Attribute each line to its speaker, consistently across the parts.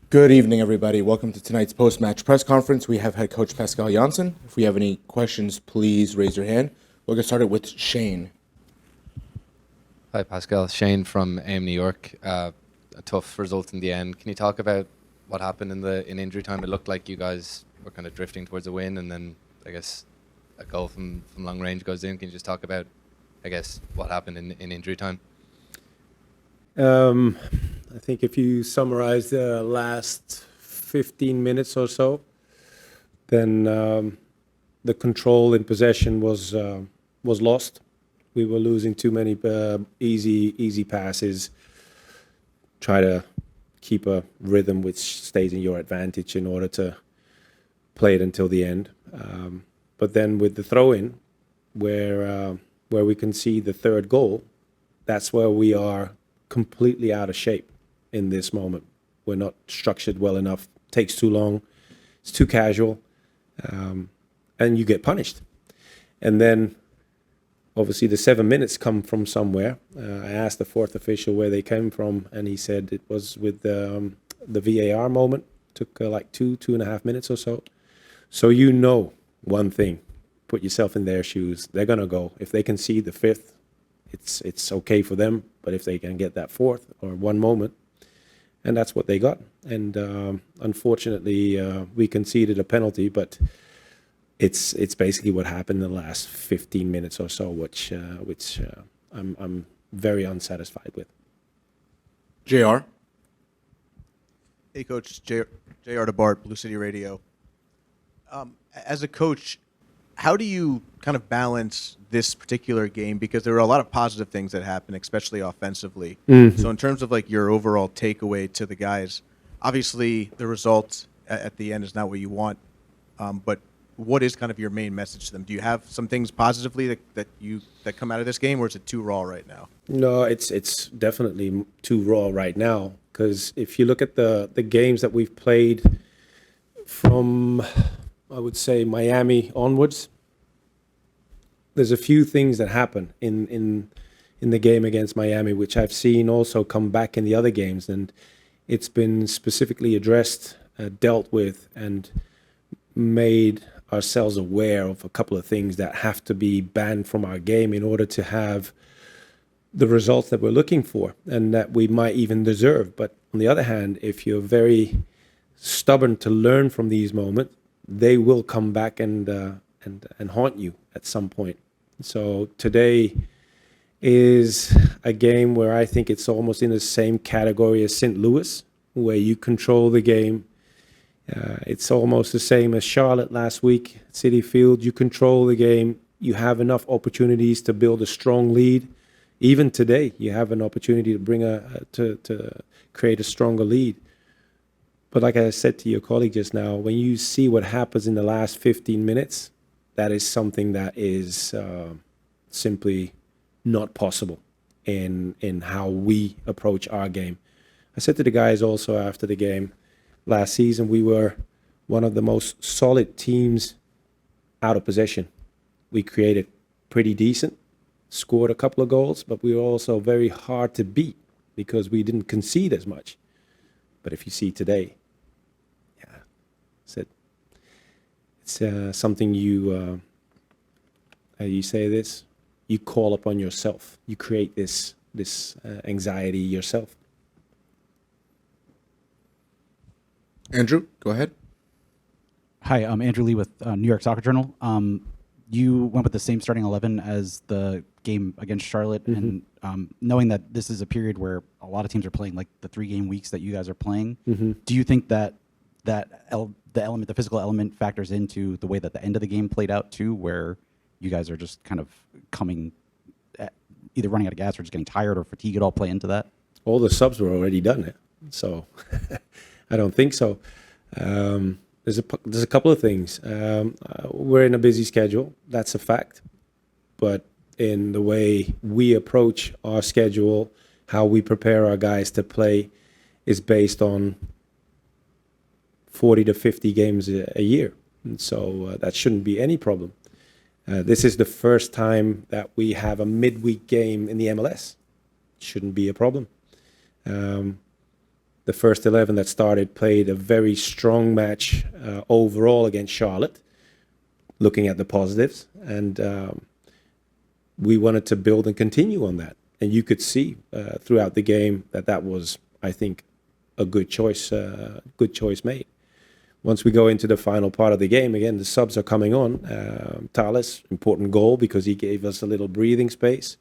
Speaker 1: Good evening, everybody. Welcome to tonight's post-match press conference. We have head coach Pascal Jansen. If we have any questions, please raise your hand. We'll get started with Shane.
Speaker 2: Hi, Pascal. Shane from AM New York. A tough result in the end. Can you talk about what happened in injury time? It looked like you guys were kind of drifting towards a win, and then I guess a goal from long range goes in. Can you just talk about, I guess, what happened in injury time?
Speaker 3: I think if you summarize the last 15 minutes or so, then the control in possession was lost. We were losing too many easy passes. Try to keep a rhythm which stays in your advantage in order to play it until the end. But then with the throw-in, where we concede the third goal, that's where we are completely out of shape in this moment. We're not structured well enough. Takes too long. It's too casual, and you get punished. And then, obviously, the 7 minutes come from somewhere. I asked the fourth official where they came from, and he said it was with the VAR moment. Took like 2.5 minutes or so. So you know one thing. Put yourself in their shoes. They're gonna go. If they concede the fifth, it's okay for them. But if they can get that fourth or one moment, and that's what they got. And unfortunately, we conceded a penalty, but it's basically what happened in the last 15 minutes or so, which I'm very unsatisfied with.
Speaker 1: JR.
Speaker 4: Hey, Coach. JR DeBart, Blue City Radio. As a coach, how do you kind of balance this particular game? Because there were a lot of positive things that happened, especially offensively.
Speaker 3: Mm-hmm.
Speaker 4: So in terms of like your overall takeaway to the guys, obviously the result at the end is not what you want, but what is kind of your main message to them? Do you have some things positively that come out of this game, or is it too raw right now?
Speaker 3: No, it's definitely too raw right now, because if you look at the games that we've played from, I would say, Miami onwards, there's a few things that happen in the game against Miami, which I've seen also come back in the other games, and it's been specifically addressed, dealt with, and made ourselves aware of a couple of things that have to be banned from our game in order to have the results that we're looking for and that we might even deserve. But on the other hand, if you're very stubborn to learn from these moments, they will come back and haunt you at some point. So today is a game where I think it's almost in the same category as St. Louis, where you control the game. It's almost the same as Charlotte last week, Citi Field. You control the game. You have enough opportunities to build a strong lead. Even today, you have an opportunity to bring to create a stronger lead. But like I said to your colleague just now, when you see what happens in the last 15 minutes, that is something that is simply not possible in how we approach our game. I said to the guys also after the game, last season we were one of the most solid teams out of possession. We created pretty decent, scored a couple of goals, but we were also very hard to beat because we didn't concede as much. But if you see today, it's something you, how do you say this? You call upon yourself. You create this anxiety yourself.
Speaker 1: Andrew, go ahead.
Speaker 5: Hi, I'm Andrew Lee with New York Soccer Journal. You went with the same starting 11 as the game against Charlotte,
Speaker 3: Mm-hmm.
Speaker 5: and knowing that this is a period where a lot of teams are playing like the 3-game weeks that you guys are playing,
Speaker 3: Mm-hmm.
Speaker 5: do you think that the physical element factors into the way that the end of the game played out too, where you guys are just kind of either running out of gas or just getting tired or fatigue? It all play into that?
Speaker 3: All the subs were already done it, so I don't think so. There's a couple of things. We're in a busy schedule, that's a fact. But in the way we approach our schedule, how we prepare our guys to play, is based on 40 to 50 games a year. And so that shouldn't be any problem. This is the first time that we have a midweek game in the MLS. Shouldn't be a problem. the first 11 that started played a very strong match overall against Charlotte, looking at the positives. And we wanted to build and continue on that. And you could see throughout the game that was, I think, a good choice made. Once we go into the final part of the game, again, the subs are coming on. Thales, important goal because he gave us a little breathing space.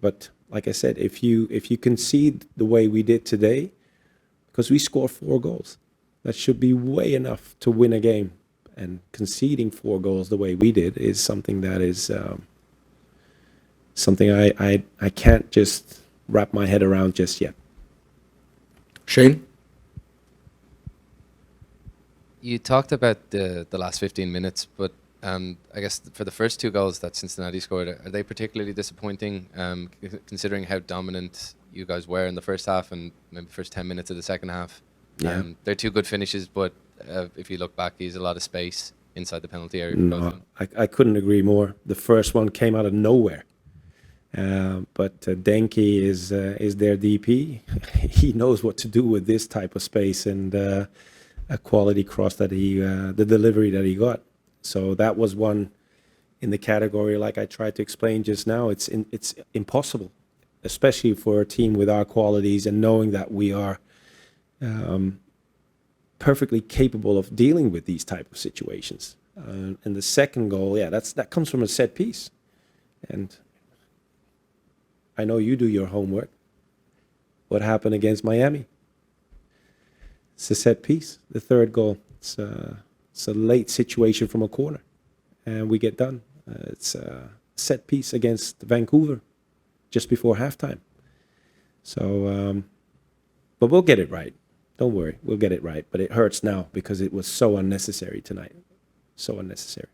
Speaker 3: But like I said, if you concede the way we did today, because we scored 4 goals, that should be way enough to win a game. And conceding 4 goals the way we did is something that is something I can't just wrap my head around just yet.
Speaker 1: Shane?
Speaker 2: You talked about the last 15 minutes, but I guess for the first 2 goals that Cincinnati scored, are they particularly disappointing, considering how dominant you guys were in the first half and maybe the first 10 minutes of the second half?
Speaker 3: Yeah.
Speaker 2: They're 2 good finishes, but if you look back, he's a lot of space inside the penalty area. For both of
Speaker 3: No,
Speaker 2: them.
Speaker 3: I couldn't agree more. The first one came out of nowhere. But Denke is their DP. He knows what to do with this type of space and a quality cross that the delivery that he got. So that was one in the category, like I tried to explain just now. It's impossible, especially for a team with our qualities and knowing that we are perfectly capable of dealing with these type of situations. And the second goal, that comes from a set piece. And I know you do your homework. What happened against Miami? It's a set piece. The third goal, it's a late situation from a corner, and we get done. It's a set piece against Vancouver just before halftime. So, but we'll get it right. Don't worry, we'll get it right. But it hurts now because it was so unnecessary tonight. So unnecessary.